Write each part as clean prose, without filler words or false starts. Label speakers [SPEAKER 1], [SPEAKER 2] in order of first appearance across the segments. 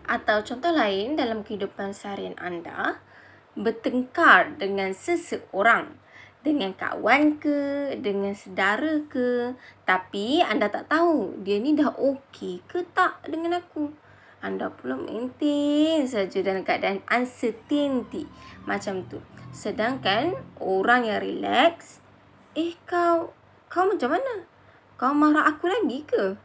[SPEAKER 1] Atau contoh lain dalam kehidupan seharian anda, bertengkar dengan seseorang, dengan kawan ke, dengan saudara ke, tapi anda tak tahu dia ni dah okey ke tak dengan aku. Anda pula maintain saja dalam keadaan uncertainty macam tu. Sedangkan orang yang relax, kau macam mana? Kau marah aku lagi ke?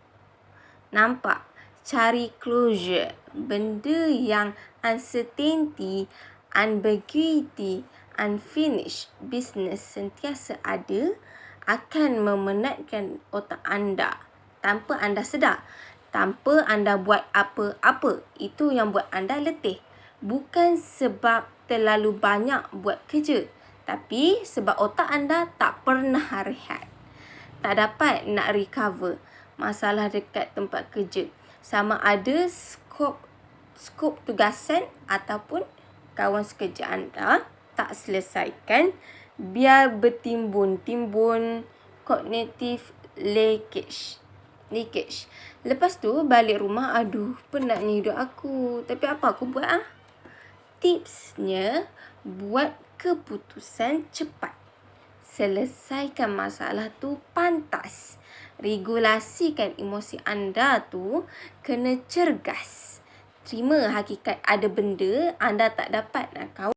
[SPEAKER 1] Nampak? Cari closure. Benda yang uncertainty, ambiguity, unfinished business sentiasa ada akan memenatkan otak anda tanpa anda sedar. Tanpa anda buat apa-apa. Itu yang buat anda letih. Bukan sebab terlalu banyak buat kerja. Tapi sebab otak anda tak pernah rehat. Tak dapat nak recover masalah dekat tempat kerja. Sama ada skop tugasan ataupun kawan sekerja anda tak selesaikan, biar bertimbun-timbun cognitive leakage. Lepas tu balik rumah, aduh penatnya hidup aku. Tapi apa aku buat Tipsnya, buat keputusan cepat. Selesaikan masalah tu pantas. Regulasikan emosi anda tu kena cergas. Terima hakikat ada benda anda tak dapat nak kawal.